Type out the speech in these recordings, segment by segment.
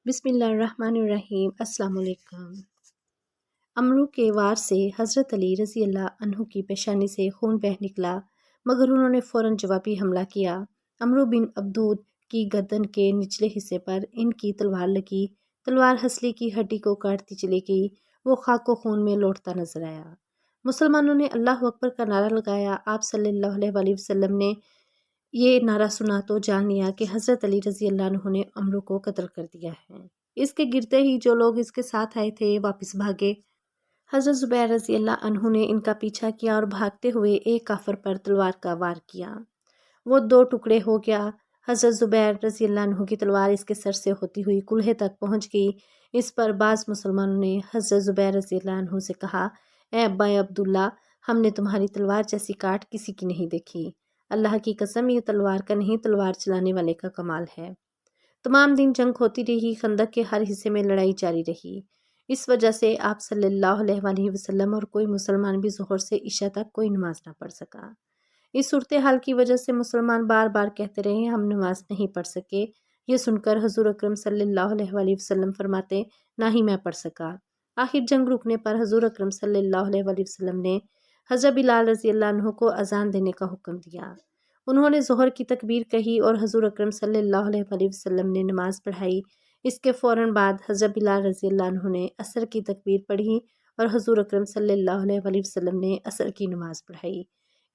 بسم اللہ الرحمن الرحیم۔ السلام علیکم۔ امرو کے وار سے حضرت علی رضی اللہ عنہ کی پیشانی سے خون بہہ نکلا، مگر انہوں نے فوراً جوابی حملہ کیا۔ امرو بن عبدود کی گردن کے نچلے حصے پر ان کی تلوار لگی، تلوار ہنسلی کی ہڈی کو کاٹتی چلی گئی، وہ خاک و خون میں لوٹتا نظر آیا۔ مسلمانوں نے اللہ اکبر کا نعرہ لگایا۔ آپ صلی اللہ علیہ وسلم نے یہ نعرہ سنا تو جان لیا کہ حضرت علی رضی اللہ عنہ نے امرو کو قتل کر دیا ہے۔ اس کے گرتے ہی جو لوگ اس کے ساتھ آئے تھے واپس بھاگے۔ حضرت زبیر رضی اللہ عنہ نے ان کا پیچھا کیا اور بھاگتے ہوئے ایک کافر پر تلوار کا وار کیا، وہ 2 ٹکڑے ہو گیا۔ حضرت زبیر رضی اللہ عنہ کی تلوار اس کے سر سے ہوتی ہوئی کلہے تک پہنچ گئی۔ اس پر بعض مسلمانوں نے حضرت زبیر رضی اللہ عنہ سے کہا، اے ابا عبداللہ، ہم نے تمہاری تلوار جیسی کاٹ کسی کی نہیں دیکھی۔ اللہ کی قسم، یہ تلوار کا نہیں، تلوار چلانے والے کا کمال ہے۔ تمام دن جنگ ہوتی رہی، خندق کے ہر حصے میں لڑائی جاری رہی۔ اس وجہ سے آپ صلی اللہ علیہ وسلم اور کوئی مسلمان بھی ظہر سے عشاء تک کوئی نماز نہ پڑھ سکا۔ اس صورتحال کی وجہ سے مسلمان بار بار کہتے رہے، ہم نماز نہیں پڑھ سکے۔ یہ سن کر حضور اکرم صلی اللہ علیہ وسلم فرماتے، نہ ہی میں پڑھ سکا۔ آخر جنگ رکنے پر حضور اکرم صلی اللہ علیہ وسلم نے حضرت بلال رضی اللہ عنہ کو اذان دینے کا حکم دیا۔ انہوں نے ظہر کی تکبیر کہی اور حضور اکرم صلی اللہ علیہ وسلم نے نماز پڑھائی۔ اس کے فوراً بعد حضرت بلال رضی اللہ عنہ نے عصر کی تکبیر پڑھی اور حضور اکرم صلی اللہ علیہ وسلم نے عصر کی نماز پڑھائی۔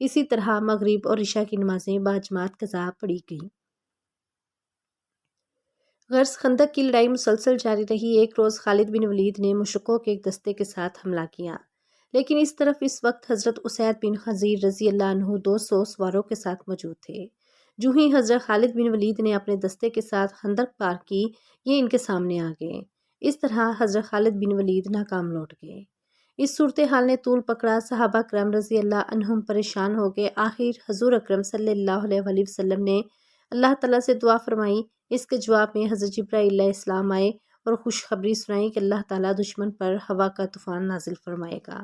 اسی طرح مغرب اور عشاء کی نمازیں باجماعت قضا پڑھی گئیں۔ غرض خندق کی لڑائی مسلسل جاری رہی۔ ایک روز خالد بن ولید نے مشرکوں کے ایک دستے کے ساتھ حملہ کیا، لیکن اس طرف اس وقت حضرت اسید بن حضیر رضی اللہ عنہ 200 سواروں کے ساتھ موجود تھے۔ جو ہی حضرت خالد بن ولید نے اپنے دستے کے ساتھ خندق پار کی، یہ ان کے سامنے آ گئے۔ اس طرح حضرت خالد بن ولید ناکام لوٹ گئے۔ اس صورتحال نے طول پکڑا، صحابہ کرام رضی اللہ عنہم پریشان ہو گئے۔ آخر حضور اکرم صلی اللہ علیہ وسلم نے اللہ تعالیٰ سے دعا فرمائی۔ اس کے جواب میں حضرت جبرائیل علیہ السلام آئے اور خوشخبری سنائی کہ اللہ تعالیٰ دشمن پر ہوا کا طوفان نازل فرمائے گا۔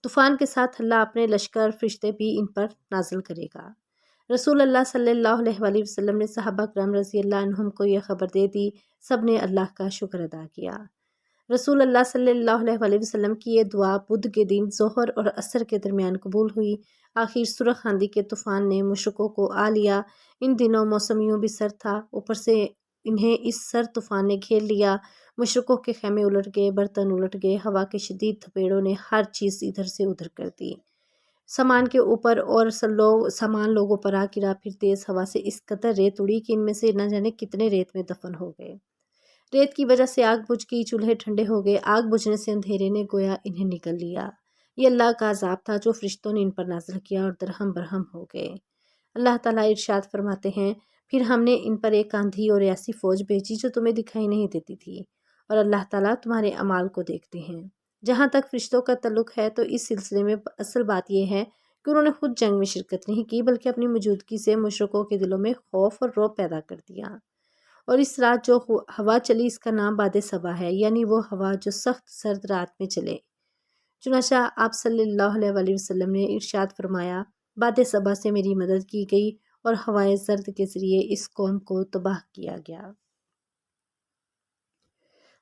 طوفان کے ساتھ اللہ اپنے لشکر فرشتے بھی ان پر نازل کرے گا۔ رسول اللہ صلی اللہ علیہ وسلم نے صحابہ کرام رضی اللہ عنہم کو یہ خبر دے دی۔ سب نے اللہ کا شکر ادا کیا۔ رسول اللہ صلی اللہ علیہ وسلم کی یہ دعا بدھ کے دن ظہر اور عصر کے درمیان قبول ہوئی۔ آخر سرخ آندھی کے طوفان نے مشرکوں کو آ لیا۔ ان دنوں موسم یوں بھی سرد تھا، اوپر سے انہیں اس سرد طوفان نے گھیر لیا۔ مشرکوں کے خیمے الٹ گئے، برتن الٹ گئے، ہوا کے شدید تھپیڑوں نے ہر چیز ادھر سے ادھر کر دی۔ سامان کے اوپر اور سامان لوگوں پر آ گرا۔ پھر تیز ہوا سے اس قدر ریت اڑی کہ ان میں سے نہ جانے کتنے ریت میں دفن ہو گئے۔ ریت کی وجہ سے آگ بجھ گئی، چولہے ٹھنڈے ہو گئے۔ آگ بجھنے سے اندھیرے نے گویا انہیں نگل لیا۔ یہ اللہ کا عذاب تھا جو فرشتوں نے ان پر نازل کیا اور درہم برہم ہو گئے۔ اللہ تعالیٰ ارشاد فرماتے ہیں، پھر ہم نے ان پر ایک آندھی اور ایسی فوج بھیجی جو تمہیں دکھائی نہیں دیتی تھی، اور اللہ تعالیٰ تمہارے اعمال کو دیکھتے ہیں۔ جہاں تک فرشتوں کا تعلق ہے تو اس سلسلے میں اصل بات یہ ہے کہ انہوں نے خود جنگ میں شرکت نہیں کی، بلکہ اپنی موجودگی سے مشرکوں کے دلوں میں خوف اور رعب پیدا کر دیا۔ اور اس رات جو ہوا چلی اس کا نام باد صبا ہے، یعنی وہ ہوا جو سخت سرد رات میں چلے۔ چنانچہ آپ صلی اللہ علیہ وسلم نے ارشاد فرمایا، باد صبا سے میری مدد کی گئی اور ہوائے زرد کے ذریعے اس قوم کو تباہ کیا گیا۔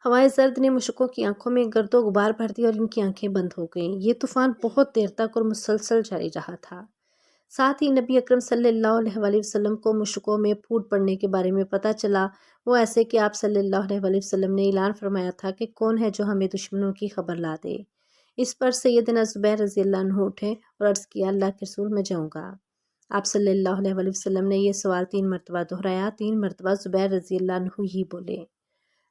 ہوائے زرد نے مشرکوں کی آنکھوں میں گرد و غبار بھر دی اور ان کی آنکھیں بند ہو گئیں۔ یہ طوفان بہت دیر تک اور مسلسل جاری رہا تھا۔ ساتھ ہی نبی اکرم صلی اللہ علیہ وسلم کو مشرکوں میں پھوٹ پڑنے کے بارے میں پتہ چلا، وہ ایسے کہ آپ صلی اللہ علیہ وسلم نے اعلان فرمایا تھا کہ کون ہے جو ہمیں دشمنوں کی خبر لا دے۔ اس پر سیدنا زبیر رضی اللہ عنہ اٹھے اور عرض کیا، اللہ کے رسول، میں جاؤں گا۔ آپ صلی اللہ علیہ وسلم نے یہ سوال 3 مرتبہ دہرایا، 3 مرتبہ زبیر رضی اللہ عنہ ہی بولے۔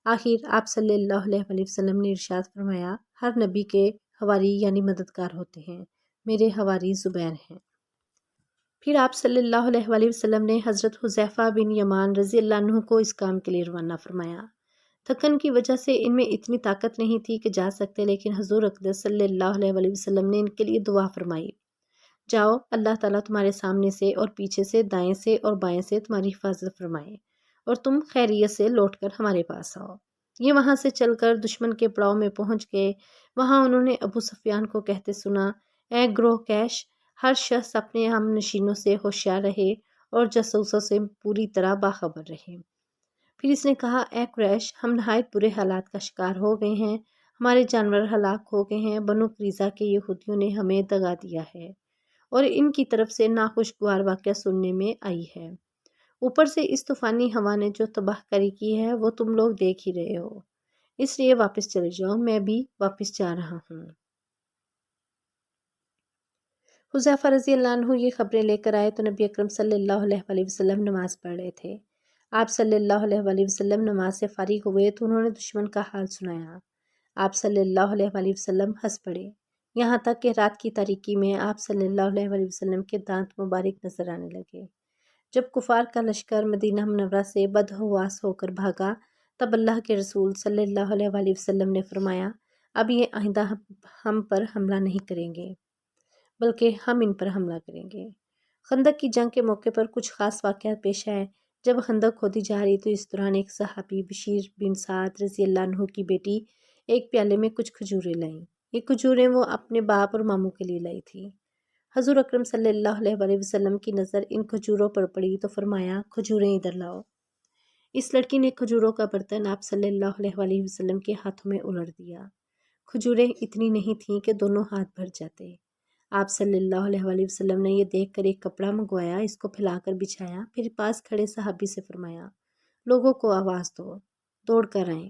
آخر آپ صلی اللہ علیہ وسلم نے ارشاد فرمایا، ہر نبی کے حواری یعنی مددگار ہوتے ہیں، میرے حواری زبیر ہیں۔ پھر آپ صلی اللہ علیہ وسلم نے حضرت حذیفہ بن یمان رضی اللہ عنہ کو اس کام کے لیے روانہ فرمایا۔ تھکن کی وجہ سے ان میں اتنی طاقت نہیں تھی کہ جا سکتے، لیکن حضور اقدس صلی اللہ علیہ وسلم نے ان کے لیے دعا فرمائی، جاؤ، اللہ تعالیٰ تمہارے سامنے سے اور پیچھے سے، دائیں سے اور بائیں سے تمہاری حفاظت فرمائے، اور تم خیریت سے لوٹ کر ہمارے پاس آؤ۔ یہ وہاں سے چل کر دشمن کے پڑاؤ میں پہنچ گئے۔ وہاں انہوں نے ابو سفیان کو کہتے سنا، اے گروہ کیش، ہر شخص اپنے ہم نشینوں سے ہوشیار رہے اور جاسوسوں سے پوری طرح باخبر رہے۔ پھر اس نے کہا، اے قریش، ہم نہایت برے حالات کا شکار ہو گئے ہیں، ہمارے جانور ہلاک ہو گئے ہیں، بنو قریظہ کے یہودیوں نے ہمیں دغا دیا ہے اور ان کی طرف سے ناخوشگوار واقعہ سننے میں آئی ہے۔ اوپر سے اس طوفانی ہوا نے جو تباہ کاری کی ہے وہ تم لوگ دیکھ ہی رہے ہو، اس لیے واپس چلے جاؤ، میں بھی واپس جا رہا ہوں۔ حذیفہ رضی اللہ عنہ یہ خبریں لے کر آئے تو نبی اکرم صلی اللہ علیہ وآلہ وسلم نماز پڑھ رہے تھے۔ آپ صلی اللہ علیہ وآلہ وسلم نماز سے فارغ ہوئے تو انہوں نے دشمن کا حال سنایا۔ آپ صلی اللہ علیہ وآلہ وسلم ہنس پڑے، یہاں تک کہ رات کی تاریکی میں آپ صلی اللہ علیہ وآلہ وسلم کے دانت مبارک نظر آنے لگے۔ جب کفار کا لشکر مدینہ منورہ سے بدحواس ہو کر بھاگا تب اللہ کے رسول صلی اللہ علیہ وآلہ وسلم نے فرمایا، اب یہ آئندہ ہم پر حملہ نہیں کریں گے بلکہ ہم ان پر حملہ کریں گے۔ خندق کی جنگ کے موقع پر کچھ خاص واقعات پیش آئے۔ جب خندق کھودی جا رہی تو اس دوران ایک صحابی بشیر بن سعد رضی اللہ عنہ کی بیٹی ایک پیالے میں کچھ کھجوریں لائیں۔ یہ کھجوریں وہ اپنے باپ اور ماموں کے لیے لائی تھی۔ حضور اکرم صلی اللہ علیہ وآلہ وسلم کی نظر ان کھجوروں پر پڑی تو فرمایا، کھجوریں ادھر لاؤ۔ اس لڑکی نے کھجوروں کا برتن آپ صلی اللہ علیہ وآلہ وسلم کے ہاتھوں میں الٹ دیا۔ کھجوریں اتنی نہیں تھیں کہ دونوں ہاتھ بھر جاتے۔ آپ صلی اللہ علیہ وآلہ وسلم نے یہ دیکھ کر ایک کپڑا منگوایا، اس کو پھیلا کر بچھایا، پھر پاس کھڑے صحابی سے فرمایا، لوگوں کو آواز دو، دوڑ کر آئیں۔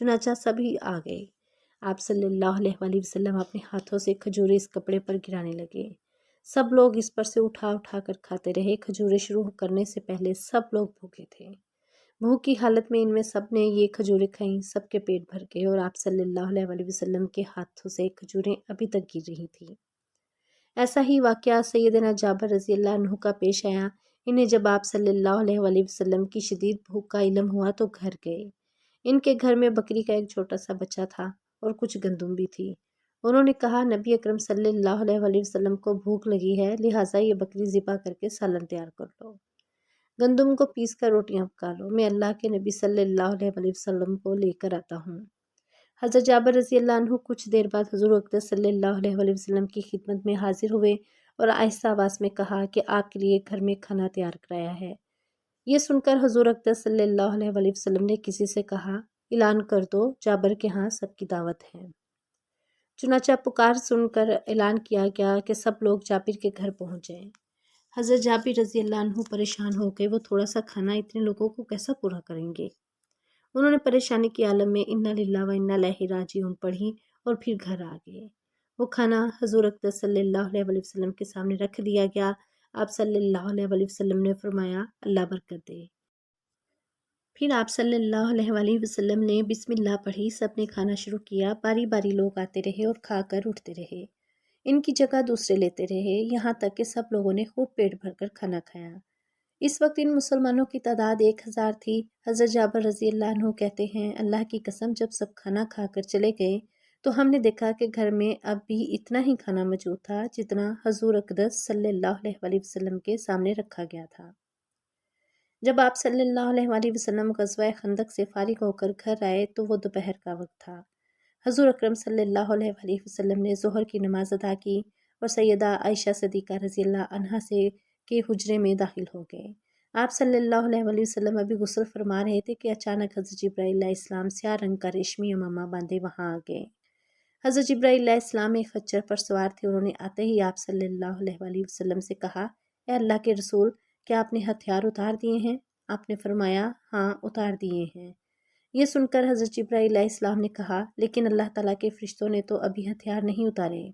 چنانچہ سبھی آ گئے۔ آپ صلی اللہ علیہ وآلہ وسلم اپنے ہاتھوں سے کھجوریں اس کپڑے پر گرانے لگے۔ سب لوگ اس پر سے اٹھا اٹھا کر کھاتے رہے۔ کھجوریں شروع کرنے سے پہلے سب لوگ بھوکے تھے۔ بھوک کی حالت میں ان میں سب نے یہ کھجوریں کھائیں، سب کے پیٹ بھر گئے اور آپ صلی اللہ علیہ وآلہ وسلم کے ہاتھوں سے کھجوریں ابھی تک گر رہی تھیں۔ ایسا ہی واقعہ سیدنا جابر رضی اللہ عنہ کا پیش آیا۔ انہیں جب آپ صلی اللہ علیہ وآلہ وسلم کی شدید بھوک کا علم ہوا تو گھر گئے۔ ان کے گھر میں بکری کا ایک چھوٹا سا بچہ تھا اور کچھ گندم بھی تھی۔ انہوں نے کہا، نبی اکرم صلی اللہ علیہ وآلہ وسلم کو بھوک لگی ہے، لہٰذا یہ بکری ذبح کر کے سالن تیار کر لو، گندم کو پیس کر روٹیاں پکا لو، میں اللہ کے نبی صلی اللہ علیہ وآلہ وسلم کو لے کر آتا ہوں۔ حضرت جابر رضی اللہ عنہ کچھ دیر بعد حضور اقدس صلی اللہ علیہ وآلہ وسلم کی خدمت میں حاضر ہوئے اور آہستہ آواز میں کہا کہ آپ کے لیے گھر میں کھانا تیار کرایا ہے۔ یہ سن کر حضور اقدس صلی اللہ علیہ وآلہ وسلم نے کسی سے کہا، اعلان کر دو جابر کے ہاں سب کی دعوت ہے۔ چنانچہ پکار سن کر اعلان کیا گیا کہ سب لوگ جابر کے گھر پہنچ جائیں۔ حضرت جابر رضی اللہ عنہ پریشان ہو گئے، وہ تھوڑا سا کھانا اتنے لوگوں کو کیسا پورا کریں گے؟ انہوں نے پریشانی کے عالم میں انا للہ و انا الیہ راجعون پڑھی اور پھر گھر آ گئے۔ وہ کھانا حضور اقدس صلی اللہ علیہ وآلہ وسلم کے سامنے رکھ دیا گیا۔ آپ صلی اللہ علیہ وآلہ وسلم نے فرمایا، اللہ برکت دے۔ پھر آپ صلی اللہ علیہ وآلہ وسلم نے بسم اللہ پڑھی، سب نے کھانا شروع کیا۔ باری باری لوگ آتے رہے اور کھا کر اٹھتے رہے، ان کی جگہ دوسرے لیتے رہے، یہاں تک کہ سب لوگوں نے خوب پیٹ بھر کر کھانا کھایا۔ اس وقت ان مسلمانوں کی تعداد 1000 تھی۔ حضرت جابر رضی اللہ عنہ کہتے ہیں، اللہ کی قسم جب سب کھانا کھا کر چلے گئے تو ہم نے دیکھا کہ گھر میں اب بھی اتنا ہی کھانا موجود تھا جتنا حضور اقدس صلی اللہ علیہ وآلہ وسلم کے سامنے رکھا گیا تھا۔ جب آپ صلی اللہ علیہ وآلہ وسلم غزوہ خندق سے فارغ ہو کر گھر آئے تو وہ دوپہر کا وقت تھا۔ حضور اکرم صلی اللہ علیہ وآلہ وسلم نے ظہر کی نماز ادا کی اور سیدہ عائشہ صدیقہ رضی اللہ عنہا سے کے حجرے میں داخل ہو گئے۔ آپ صلی اللہ علیہ وآلہ وسلم ابھی غسل فرما رہے تھے کہ اچانک حضرت جبرائیل علیہ السلام سیاہ رنگ کا ریشمی عمامہ باندھے وہاں آ گئے۔ حضرت جبرائیل علیہ السلام ایک خچر پر سوار تھے۔ انہوں نے آتے ہی آپ صلی اللہ علیہ وآلہ وسلم سے کہا، اے اللہ کے رسول، کیا آپ نے ہتھیار اتار دیے ہیں؟ آپ نے فرمایا، ہاں اتار دیے ہیں۔ یہ سن کر حضرت جبرائیل علیہ السلام نے کہا، لیکن اللہ تعالیٰ کے فرشتوں نے تو ابھی ہتھیار نہیں اتارے۔